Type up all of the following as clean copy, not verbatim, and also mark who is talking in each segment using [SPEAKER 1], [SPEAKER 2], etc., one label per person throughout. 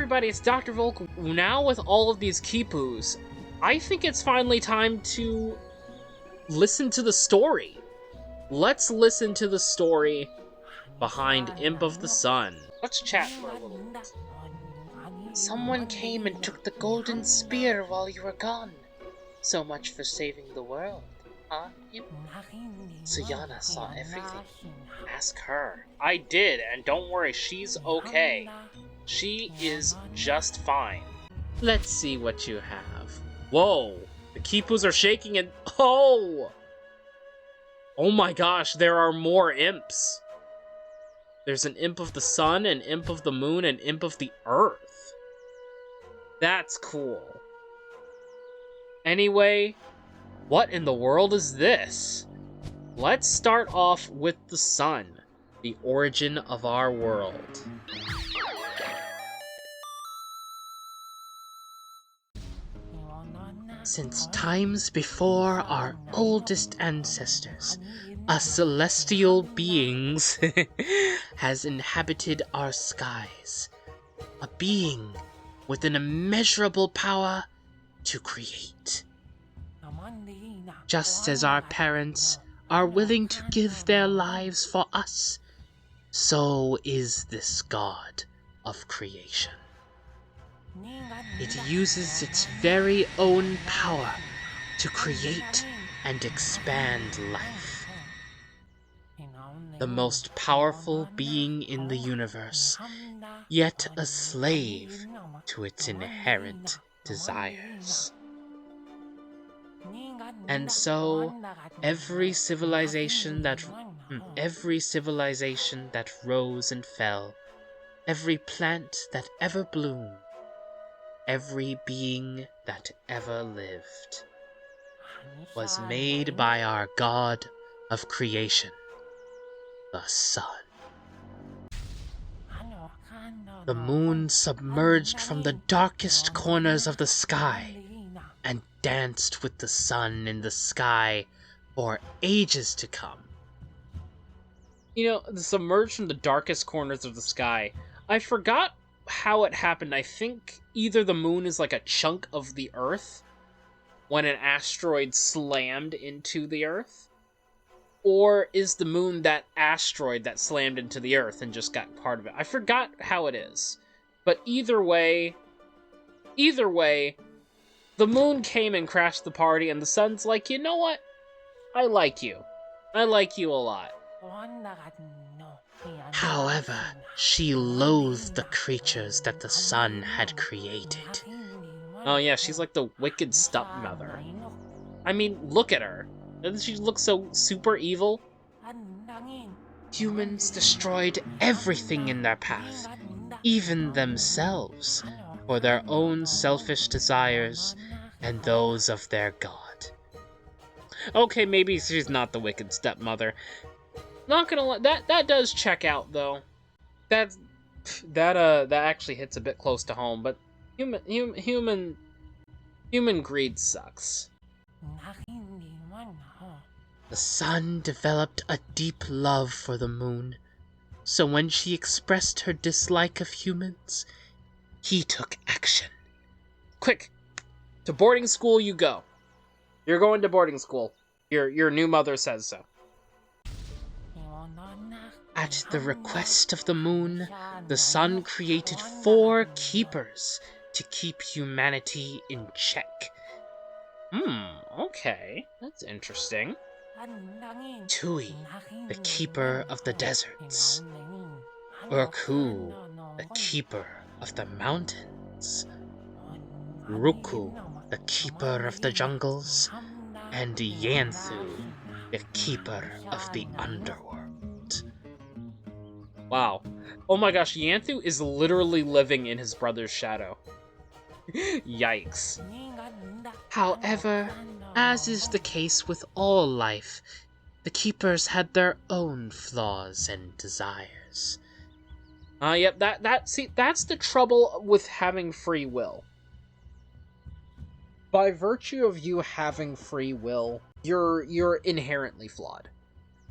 [SPEAKER 1] everybody, it's Dr. Volk. Now with all of these Quipus, I think it's finally time to listen to the story. Let's listen to the story behind Imp of the Sun. Let's chat for a little bit.
[SPEAKER 2] Someone came and took the golden spear while you were gone. So much for saving the world, huh? So Yana saw everything.
[SPEAKER 1] Ask her. I did, and don't worry, she's okay. She is just fine. Let's see what you have. Whoa! The Quipus are shaking and... Oh! Oh my gosh, there are more imps. There's an Imp of the Sun, an Imp of the Moon, and Imp of the Earth. That's cool. Anyway, what in the world is this? Let's start off with the sun, the origin of our world.
[SPEAKER 2] Since times before our oldest ancestors, a celestial beings has inhabited our skies. A being with an immeasurable power to create. Just as our parents are willing to give their lives for us, so is this god of creation. It uses its very own power to create and expand life. The most powerful being in the universe, yet a slave to its inherent desires. And so, every civilization that rose and fell, every plant that ever bloomed, every being that ever lived, was made by our god of creation, the sun. The moon submerged from the darkest corners of the sky and danced with the sun in the sky for ages to come.
[SPEAKER 1] You know, submerged from the darkest corners of the sky. I forgot how it happened. I think either the moon is like a chunk of the Earth when an asteroid slammed into the Earth, or is the moon that asteroid that slammed into the Earth and just got part of it. I forgot how it is. But either way, the moon came and crashed the party, and the sun's like, you know what? I like you. I like you a lot.
[SPEAKER 2] However, she loathed the creatures that the sun had created.
[SPEAKER 1] Oh yeah, she's like the wicked stepmother. I mean, look at her. Doesn't she look so super evil?
[SPEAKER 2] Humans destroyed everything in their path, even themselves, for their own selfish desires and those of their god.
[SPEAKER 1] Okay, maybe she's not the wicked stepmother. Not gonna lie, that does check out though. That actually hits a bit close to home, but human greed sucks.
[SPEAKER 2] The sun developed a deep love for the moon, so when she expressed her dislike of humans, he took action.
[SPEAKER 1] Quick, to boarding school you go. You're going to boarding school. Your new mother says so.
[SPEAKER 2] At the request of the moon, the sun created 4 keepers to keep humanity in check.
[SPEAKER 1] Okay. That's interesting.
[SPEAKER 2] Tui, the keeper of the deserts. Urqu, the keeper of the mountains. Ruku, the keeper of the jungles. And Llanthu, the keeper of the underworld.
[SPEAKER 1] Wow. Oh my gosh, Llanthu is literally living in his brother's shadow. Yikes.
[SPEAKER 2] However, as is the case with all life, the keepers had their own flaws and desires.
[SPEAKER 1] Yep, that's the trouble with having free will. By virtue of you having free will, you're inherently flawed.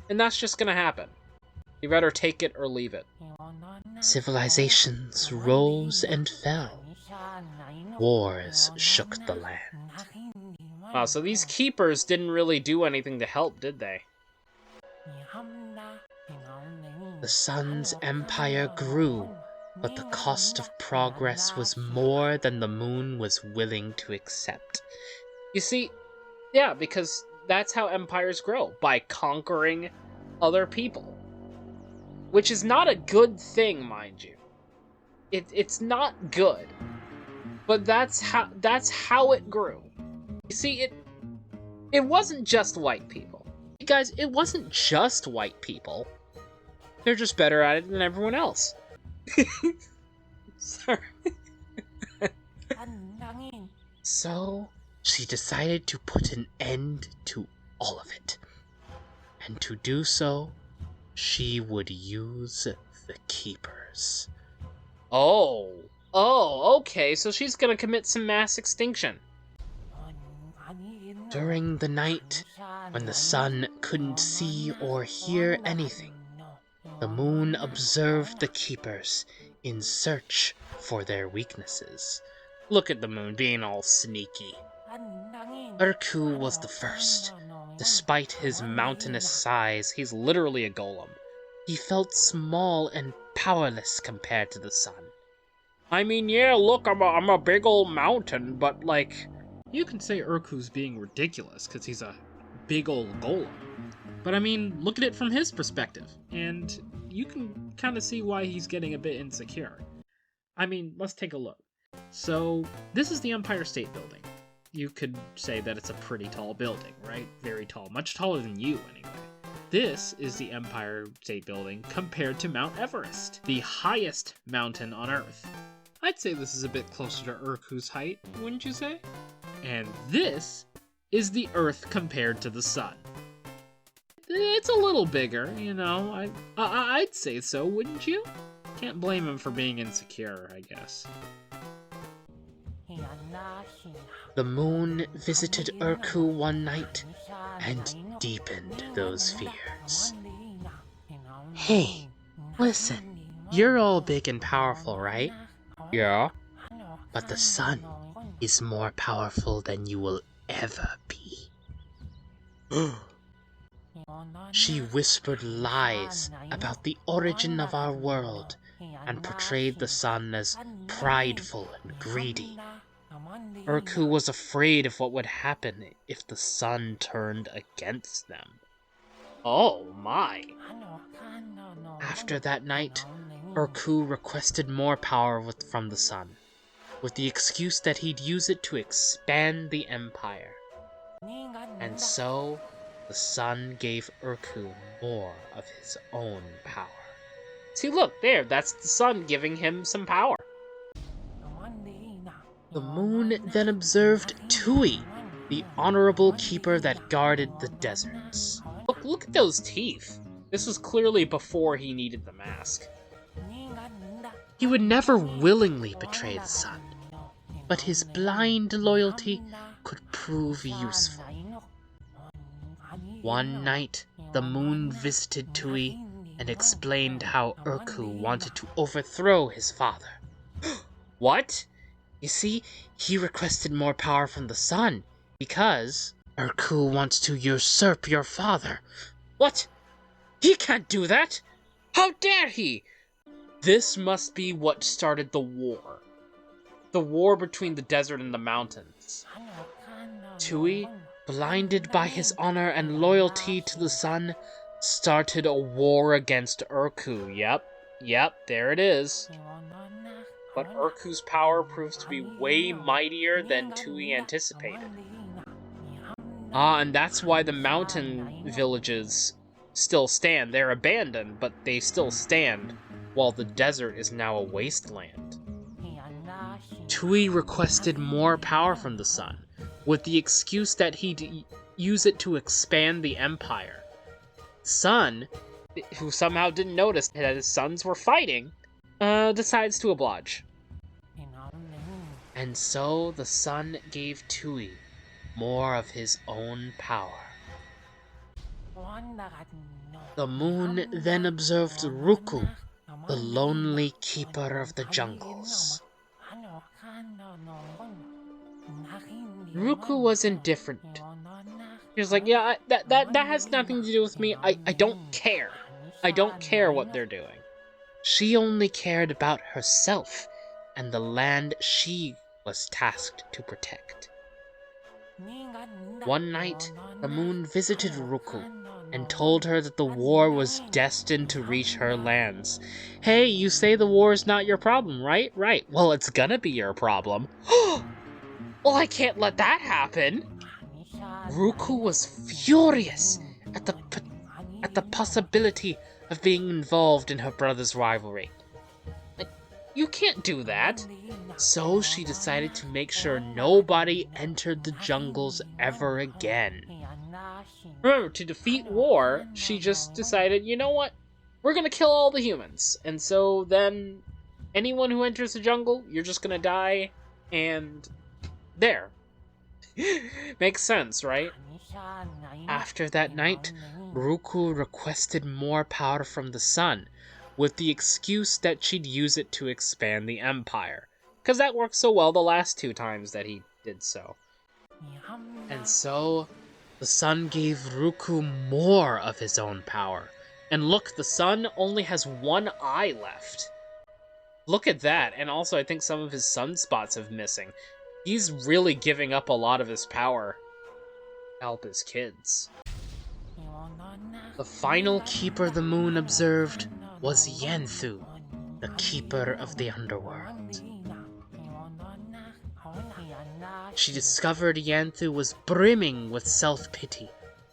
[SPEAKER 1] And that's just gonna happen. You better take it or leave it.
[SPEAKER 2] Civilizations rose and fell. Wars shook the land.
[SPEAKER 1] Wow, so these keepers didn't really do anything to help, did they?
[SPEAKER 2] The sun's empire grew, but the cost of progress was more than the moon was willing to accept.
[SPEAKER 1] You see, yeah, because that's how empires grow, by conquering other people. Which is not a good thing, mind you. It's not good. But that's how it grew. You see, it wasn't just white people. You guys, it wasn't just white people. They're just better at it than everyone else. Sorry.
[SPEAKER 2] So, she decided to put an end to all of it. And to do so, she would use the keepers.
[SPEAKER 1] Oh, okay, so she's gonna commit some mass extinction.
[SPEAKER 2] During the night, when the sun couldn't see or hear anything, the moon observed the keepers in search for their weaknesses.
[SPEAKER 1] Look at the moon being all sneaky.
[SPEAKER 2] Urqu was the first. Despite his mountainous size, he's literally a golem. He felt small and powerless compared to the sun.
[SPEAKER 1] I mean, yeah, look, I'm a big old mountain, but like, you can say Urqu's being ridiculous because he's a big old golem. But I mean, look at it from his perspective, and you can kind of see why he's getting a bit insecure. I mean, let's take a look. So, this is the Empire State Building. You could say that it's a pretty tall building, right? Very tall. Much taller than you, anyway. This is the Empire State Building compared to Mount Everest, the highest mountain on Earth. I'd say this is a bit closer to Urqu's height, wouldn't you say? And this is the Earth compared to the Sun. It's a little bigger, you know. I'd say so, wouldn't you? Can't blame him for being insecure, I guess.
[SPEAKER 2] The moon visited Urqu one night and deepened those fears. Hey, listen, you're all big and powerful, right?
[SPEAKER 1] Yeah?
[SPEAKER 2] But the sun is more powerful than you will ever be. She whispered lies about the origin of our world and portrayed the sun as prideful and greedy. Urqu was afraid of what would happen if the sun turned against them.
[SPEAKER 1] Oh my.
[SPEAKER 2] After that night, Urqu requested more power from the sun, with the excuse that he'd use it to expand the empire. And so, the sun gave Urqu more of his own power.
[SPEAKER 1] See, look, there, that's the sun giving him some power.
[SPEAKER 2] The moon then observed Tui, the honorable keeper that guarded the deserts.
[SPEAKER 1] Look at those teeth. This was clearly before he needed the mask.
[SPEAKER 2] He would never willingly betray the sun, but his blind loyalty could prove useful. One night, the moon visited Tui and explained how Urqu wanted to overthrow his father.
[SPEAKER 1] What?
[SPEAKER 2] You see, he requested more power from the sun, because Urqu wants to usurp your father.
[SPEAKER 1] What? He can't do that! How dare he! This must be what started the war. The war between the desert and the mountains.
[SPEAKER 2] Tui, blinded by his honor and loyalty to the sun, started a war against Urqu.
[SPEAKER 1] Yep, there it is. But Urqu's power proves to be way mightier than Tui anticipated. And that's why the mountain villages still stand. They're abandoned, but they still stand, while the desert is now a wasteland.
[SPEAKER 2] Tui requested more power from the sun, with the excuse that he'd use it to expand the empire. Sun,
[SPEAKER 1] who somehow didn't notice that his sons were fighting, decides to oblige.
[SPEAKER 2] And so the sun gave Tui more of his own power. The moon then observed Ruku, the lonely keeper of the jungles. Ruku was indifferent. He was like, yeah, that has nothing to do with me. I don't care. I don't care what they're doing. She only cared about herself and the land she was tasked to protect. One night, the moon visited Ruku and told her that the war was destined to reach her lands. Hey, you say the war is not your problem, right? Right. Well, it's gonna be your problem. Well, I can't let that happen. Ruku was furious at the possibility of being involved in her brother's rivalry. Like, you can't do that. So she decided to make sure nobody entered the jungles ever again. Remember, to defeat war, she just decided, you know what? We're gonna kill all the humans. And so then anyone who enters the jungle, you're just gonna die, and there. Makes sense, right? After that night, Ruku requested more power from the sun, with the excuse that she'd use it to expand the empire. Because that worked so well the last 2 times that he did so. And so, the sun gave Ruku more of his own power. And look, the sun only has 1 eye left. Look at that, and also I think some of his sunspots have missing. He's really giving up a lot of his power to help his kids. The final keeper the moon observed was Llanthu, the keeper of the underworld. She discovered Llanthu was brimming with self-pity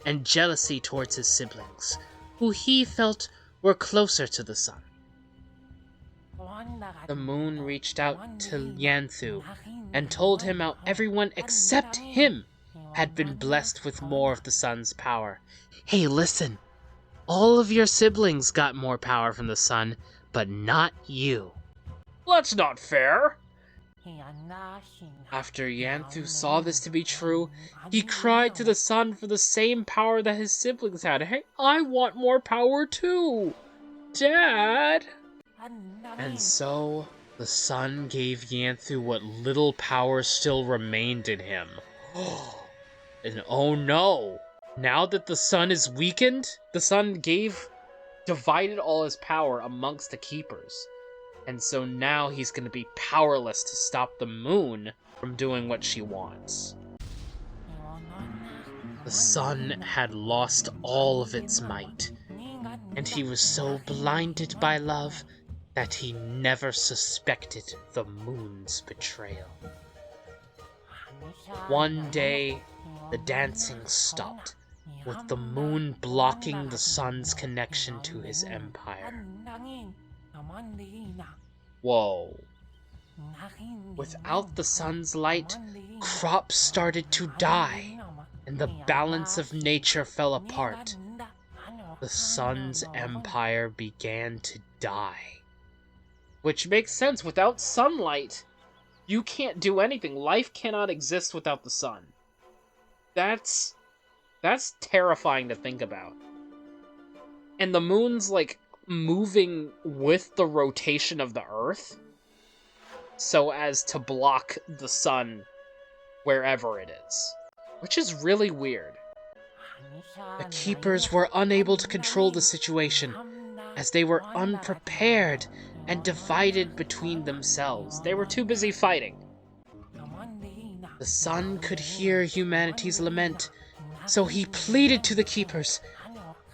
[SPEAKER 2] and jealousy towards his siblings, who he felt were closer to the sun. The moon reached out to Llanthu and told him how everyone except him had been blessed with more of the sun's power. Hey, listen. All of your siblings got more power from the sun, but not you.
[SPEAKER 1] That's not fair.
[SPEAKER 2] After Llanthu saw this to be true, he cried to the sun for the same power that his siblings had. Hey, I want more power too, Dad! And so, the sun gave Llanthu what little power still remained in him. And oh no! Now that the sun is weakened, the sun divided all his power amongst the keepers. And so now he's going to be powerless to stop the moon from doing what she wants. The sun had lost all of its might, and he was so blinded by love that he never suspected the moon's betrayal. One day, the dancing stopped, with the moon blocking the sun's connection to his empire. Whoa. Without the sun's light, crops started to die, and the balance of nature fell apart. The sun's empire began to die. Which makes sense. Without sunlight, you can't do anything. Life cannot exist without the sun. That's terrifying to think about. And the moon's, like, moving with the rotation of the Earth so as to block the sun wherever it is. Which is really weird. The keepers were unable to control the situation, as they were unprepared and divided between themselves. They were too busy fighting. The sun could hear humanity's lament, so he pleaded to the keepers,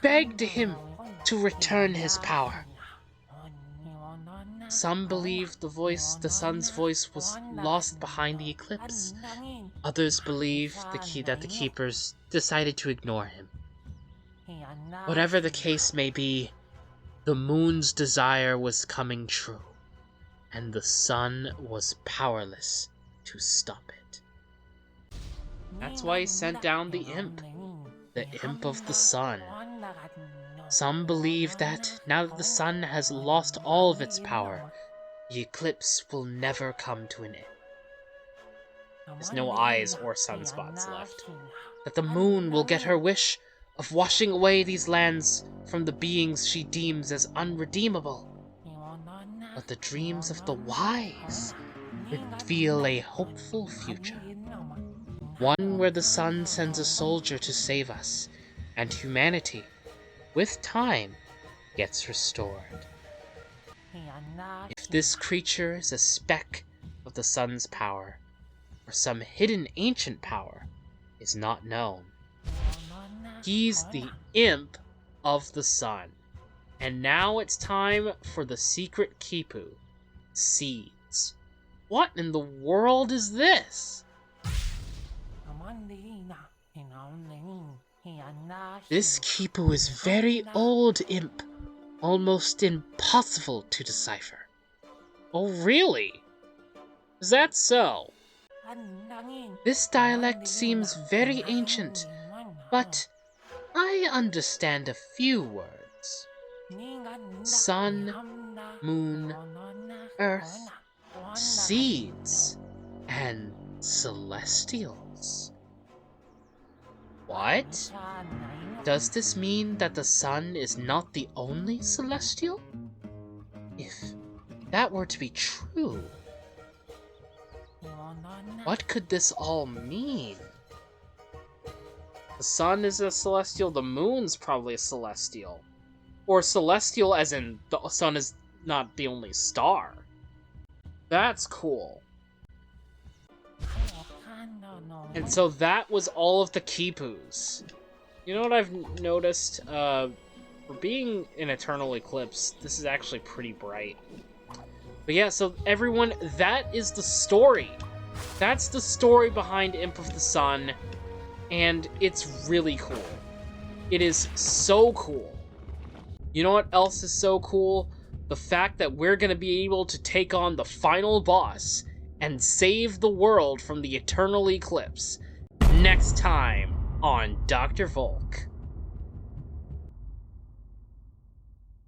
[SPEAKER 2] begged him to return his power. Some believed the sun's voice was lost behind the eclipse. Others believed that the keepers decided to ignore him. Whatever the case may be, the moon's desire was coming true, and the sun was powerless to stop it. That's why he sent down the imp of the sun. Some believe that now that the sun has lost all of its power, the eclipse will never come to an end. There's no eyes or sunspots left. That the moon will get her wish of washing away these lands from the beings she deems as unredeemable. But the dreams of the wise reveal a hopeful future. One where the sun sends a soldier to save us, and humanity, with time, gets restored. If this creature is a speck of the sun's power, or some hidden ancient power, is not known. He's the imp of the sun. And now it's time for the secret Quipu, seeds. What in the world is this? This Quipu is very old, imp. Almost impossible to decipher.
[SPEAKER 1] Oh, really? Is that so?
[SPEAKER 2] This dialect seems very ancient, but I understand a few words. Sun, moon, earth, seeds, and celestials. What? Does this mean that the sun is not the only celestial? If that were to be true, what could this all mean?
[SPEAKER 1] The sun is a celestial, the moon's probably a celestial. Or celestial as in the sun is not the only star. That's cool. And so that was all of the Quipus. You know what I've noticed? For being an Eternal Eclipse, this is actually pretty bright. But yeah, so everyone, that is the story. That's the story behind Imp of the Sun, and it's really cool. It is so cool. You know what else is so cool? The fact that we're going to be able to take on the final boss and save the world from the Eternal Eclipse next time on Dr. Volk.